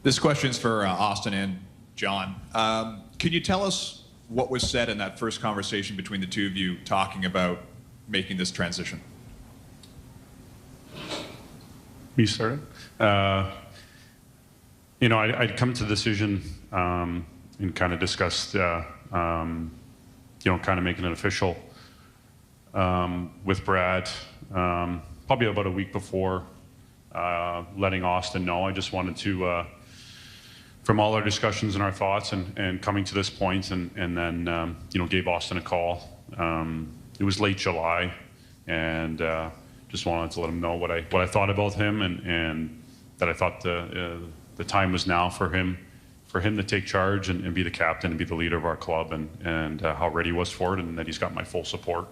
This question's for Auston and John. Can you tell us what was said in that first conversation between the two of you talking about making this transition? Me started? You know, I'd come to the decision and kind of discussed, you know, kind of making it official with Brad probably about a week before letting Auston know. I just wanted to, from all our discussions and our thoughts and coming to this point, and then, you know, gave Auston a call. It was late July, and just wanted to let him know what I thought about him, and that I thought the time was now for him to take charge and be the captain and be the leader of our club, and how ready he was for it, and that he's got my full support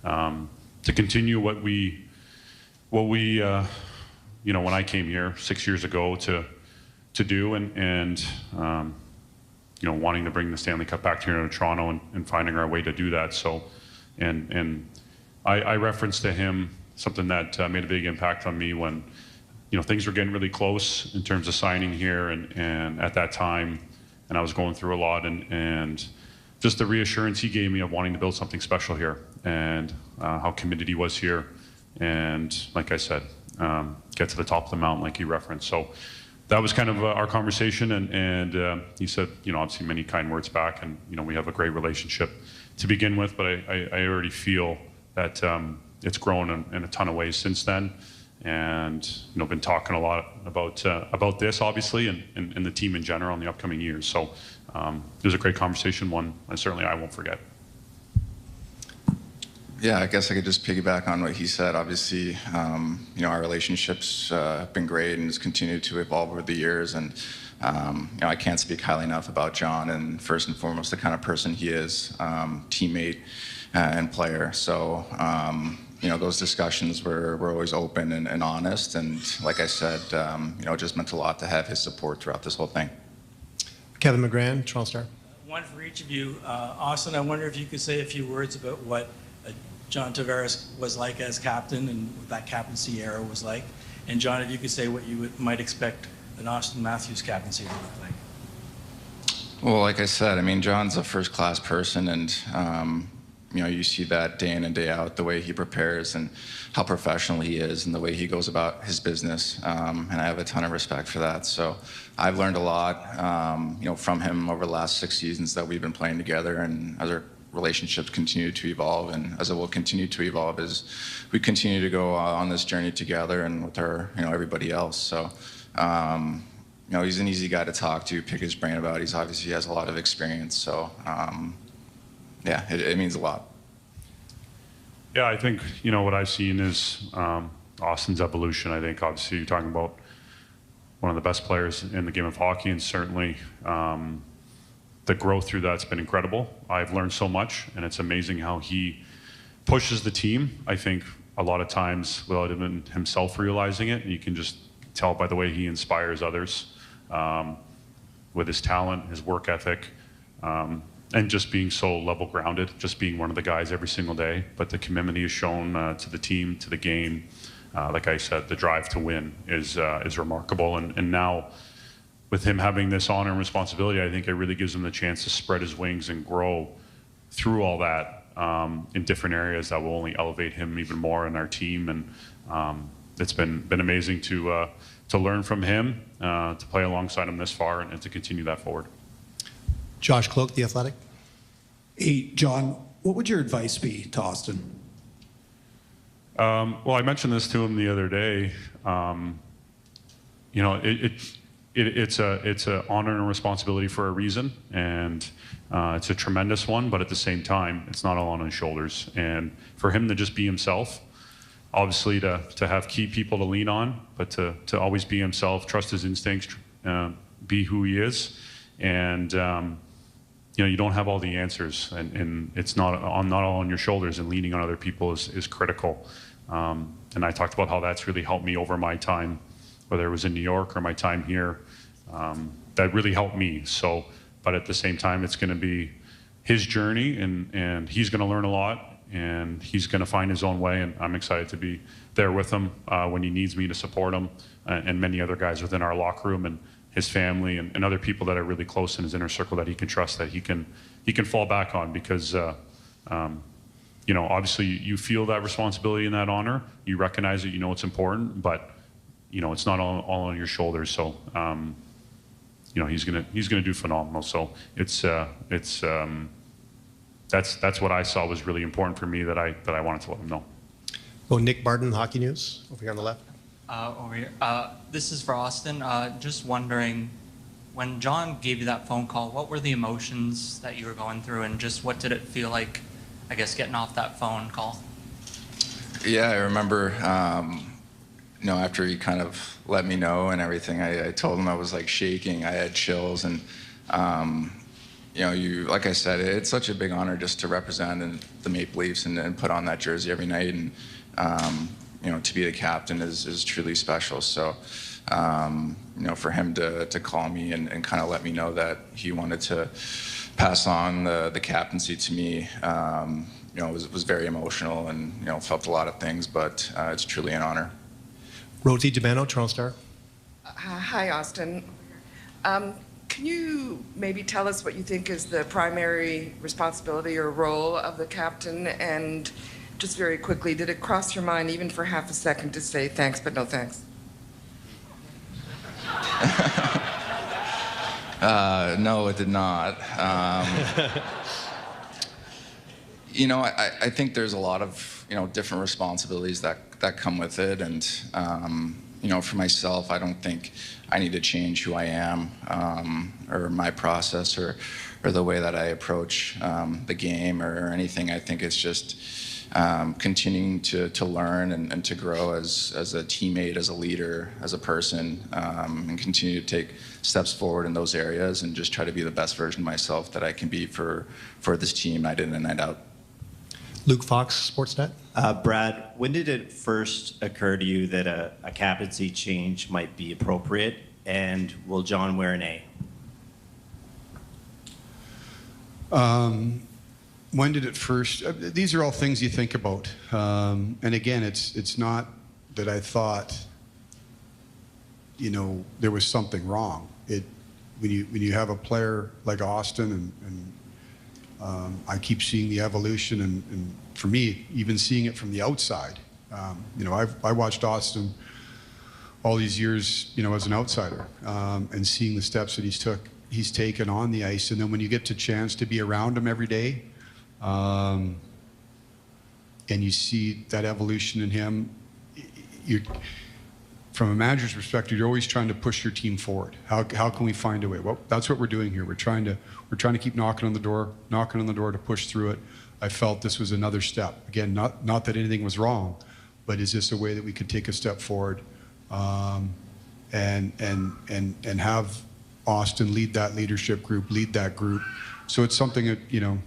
to continue what we you know, when I came here 6 years ago to do, and you know, wanting to bring the Stanley Cup back here to Toronto and finding our way to do that. So, and I referenced to him something that made a big impact on me when, you know, things were getting really close in terms of signing here, and at that time, and I was going through a lot, and just the reassurance he gave me of wanting to build something special here, and how committed he was here, and like I said, get to the top of the mountain like he referenced. So that was kind of our conversation, and he said, you know, obviously many kind words back, and you know, we have a great relationship to begin with, but I already feel that it's grown in a ton of ways since then, and you know, been talking a lot about this obviously, and the team in general in the upcoming years. So it was a great conversation, one and certainly I won't forget. Yeah, I guess I could just piggyback on what he said. Obviously, you know, our relationships have been great and has continued to evolve over the years. And you know, I can't speak highly enough about John, and first and foremost, the kind of person he is, teammate and player. So, you know, those discussions were always open and honest. And like I said, you know, it just meant a lot to have his support throughout this whole thing. Kevin McGran, Toronto Star. One for each of you. Auston, I wonder if you could say a few words about what John Tavares was like as captain and what that captaincy era was like. And John, if you could say what you might expect an Auston Matthews captaincy to look like. Well, like I said, I mean, John's a first-class person, and you know, you see that day in and day out, the way he prepares and how professional he is and the way he goes about his business. And I have a ton of respect for that. So I've learned a lot, you know, from him over the last 6 seasons that we've been playing together, and as our relationships continue to evolve, and as it will continue to evolve as we continue to go on this journey together and with our, you know, everybody else. So, you know, he's an easy guy to talk to, pick his brain about. He's obviously has a lot of experience. So, yeah, it means a lot. Yeah, I think, you know, what I've seen is Auston's evolution. I think obviously you're talking about one of the best players in the game of hockey, and certainly the growth through that's been incredible. I've learned so much, and it's amazing how he pushes the team. I think a lot of times without even himself realizing it, and you can just tell by the way he inspires others with his talent, his work ethic, and just being so level grounded, just being one of the guys every single day. But the commitment he has shown to the team, to the game, like I said, the drive to win is remarkable. And now, with him having this honor and responsibility, I think it really gives him the chance to spread his wings and grow through all that in different areas that will only elevate him even more in our team. And it's been amazing to learn from him, to play alongside him this far, and to continue that forward. Josh Cloak, The Athletic. Hey, John, what would your advice be to Auston? Well, I mentioned this to him the other day. You know, it's a honor and responsibility for a reason, and it's a tremendous one, but at the same time, it's not all on his shoulders. And for him to just be himself, obviously to have key people to lean on, but to always be himself, trust his instincts, be who he is. And you know, you don't have all the answers, and it's not all on your shoulders, and leaning on other people is critical. And I talked about how that's really helped me over my time, whether it was in New York or my time here. That really helped me. So, but at the same time, it's going to be his journey, and he's going to learn a lot, and he's going to find his own way, and I'm excited to be there with him when he needs me to support him, and many other guys within our locker room. And his family and other people that are really close in his inner circle that he can trust, that he can fall back on, because you know, obviously you feel that responsibility and that honor. You recognize it, you know it's important, but you know it's not all on your shoulders. So you know, he's gonna do phenomenal. So that's what I saw was really important for me, that I wanted to let him know. Go Nick Barton, Hockey News, over here on the left. Over here. This is for Auston. Just wondering, when John gave you that phone call, what were the emotions that you were going through, and just what did it feel like, I guess, getting off that phone call? Yeah, I remember, you know, after he kind of let me know and everything, I told him I was like shaking. I had chills, and you know, like I said, it's such a big honor just to represent the Maple Leafs and put on that jersey every night, and you know, to be the captain is truly special. So, you know, for him to call me and kind of let me know that he wanted to pass on the captaincy to me, you know, was very emotional, and you know, felt a lot of things, but it's truly an honor. Rosie DiBano, Toronto Star. Hi, Auston. Can you maybe tell us what you think is the primary responsibility or role of the captain? And just very quickly, did it cross your mind even for half a second to say thanks but no thanks? No, it did not. You know, I think there's a lot of, you know, different responsibilities that come with it, and you know, for myself, I don't think I need to change who I am, or my process, or the way that I approach the game or anything. I think it's just continuing to learn and to grow as a teammate, as a leader, as a person, and continue to take steps forward in those areas, and just try to be the best version of myself that I can be for this team, night in and night out. Luke Fox, Sportsnet. Brad, when did it first occur to you that a captaincy change might be appropriate, and will John wear an A? When did it first? These are all things you think about, and again, it's not that I thought, you know, there was something wrong. When you have a player like Auston, and I keep seeing the evolution, and for me, even seeing it from the outside, you know, I watched Auston all these years, you know, as an outsider, and seeing the steps that he's taken on the ice, and then when you get the chance to be around him every day, and you see that evolution in him, from a manager's perspective, you're always trying to push your team forward. How can we find a way? Well, that's what we're doing here. We're trying to keep knocking on the door to push through it. I felt this was another step. Again, not that anything was wrong, but is this a way that we could take a step forward, and have Auston lead that leadership group, lead that group. So it's something that, you know,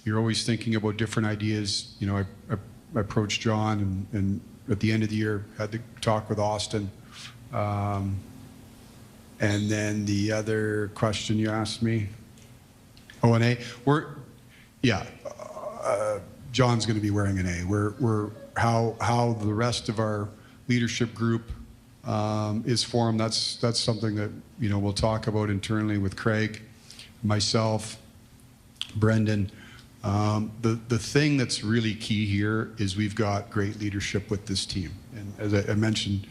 you're always thinking about different ideas. You know, I approached John, and at the end of the year had to talk with Auston. And then the other question you asked me, an A. John's going to be wearing an A. We're how the rest of our leadership group is formed. That's something that, you know, we'll talk about internally with Craig, myself, Brendan. The thing that's really key here is we've got great leadership with this team. And as I mentioned,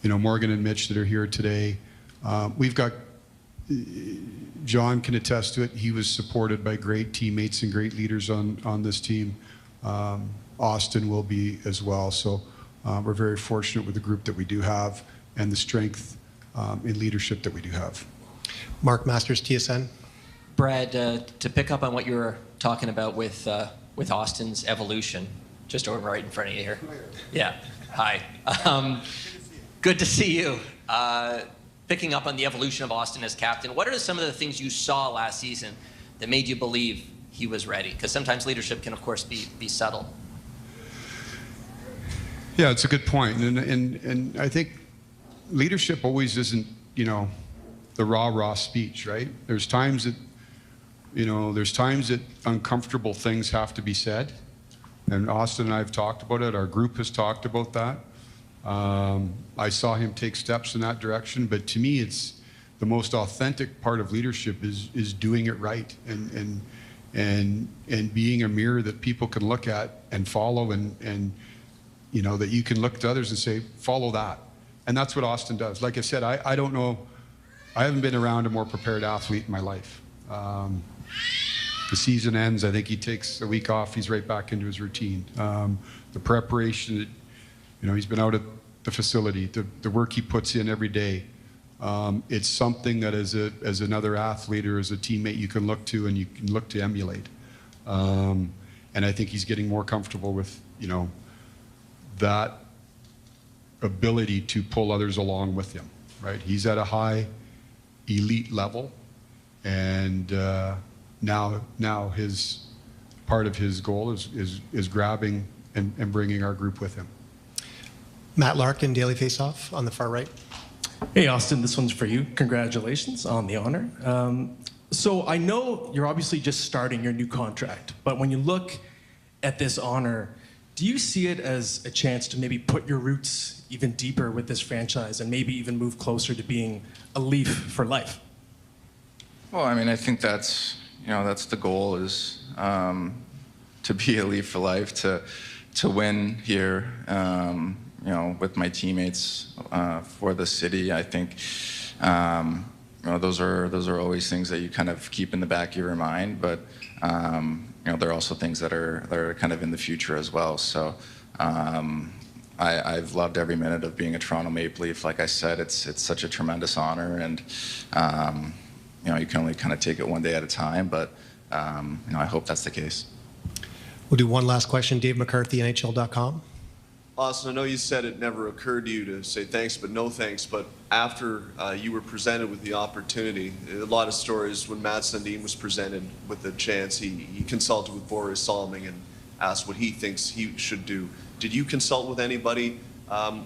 you know, Morgan and Mitch that are here today, we've got, John can attest to it, he was supported by great teammates and great leaders on this team. Auston will be as well. So we're very fortunate with the group that we do have, and the strength in leadership that we do have. Mark Masters, TSN. Brad, to pick up on what you were talking about with Auston's evolution, just over right in front of you here. Yeah, hi. Good to see you. Picking up on the evolution of Auston as captain, what are some of the things you saw last season that made you believe he was ready? Because sometimes leadership can, of course, be subtle. Yeah, it's a good point. And I think leadership always isn't, you know, the raw speech, right? There's times that, you know, uncomfortable things have to be said. And Auston and I have talked about it. Our group has talked about that. I saw him take steps in that direction. But to me, it's the most authentic part of leadership is doing it right and being a mirror that people can look at and follow, and you know, that you can look to others and say, follow that. And that's what Auston does. Like I said, I don't know, I haven't been around a more prepared athlete in my life. The season ends, I think he takes a week off, he's right back into his routine. The preparation, you know, he's been out at the facility, the work he puts in every day. It's something that as another athlete or as a teammate you can look to and you can look to emulate. And I think he's getting more comfortable with, you know, that ability to pull others along with him, right? He's at a high elite level, and now his part of his goal is grabbing and bringing our group with him. Matt Larkin, Daily Faceoff on the far right. Hey, Auston, this one's for you. Congratulations on the honor. So I know you're obviously just starting your new contract, but when you look at this honor, do you see it as a chance to maybe put your roots even deeper with this franchise and maybe even move closer to being a Leaf for life? Well, I mean, I think that's, you know, that's the goal, is to be a Leaf for life, to win here, you know, with my teammates for the city. I think, you know, those are always things that you kind of keep in the back of your mind, but you know, there are also things that are kind of in the future as well. So I've loved every minute of being a Toronto Maple Leaf. Like I said, it's such a tremendous honor, and you know, you can only kind of take it one day at a time, but you know, I hope that's the case. We'll do one last question. Dave McCarthy, NHL.com. Auston, I know you said it never occurred to you to say thanks but no thanks, but after you were presented with the opportunity, a lot of stories when Matt Sundin was presented with the chance, he consulted with Boris Salming and asked what he thinks he should do. Did you consult with anybody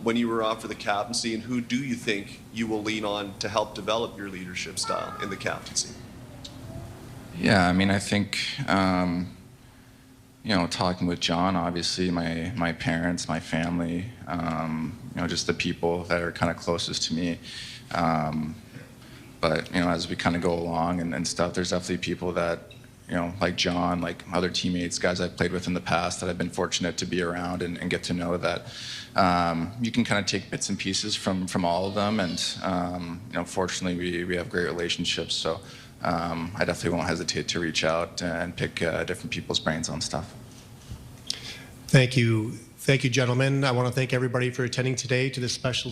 when you were offered the captaincy, and who do you think you will lean on to help develop your leadership style in the captaincy? Yeah, I mean, I think, you know, talking with John, obviously, my parents, my family, you know, just the people that are kind of closest to me. But, you know, as we kind of go along and stuff, there's definitely people that, you know, like John, like other teammates, guys I've played with in the past that I've been fortunate to be around and get to know, that you can kind of take bits and pieces from all of them. And, you know, fortunately, we have great relationships. So I definitely won't hesitate to reach out and pick different people's brains on stuff. Thank you. Thank you, gentlemen. I want to thank everybody for attending today to this special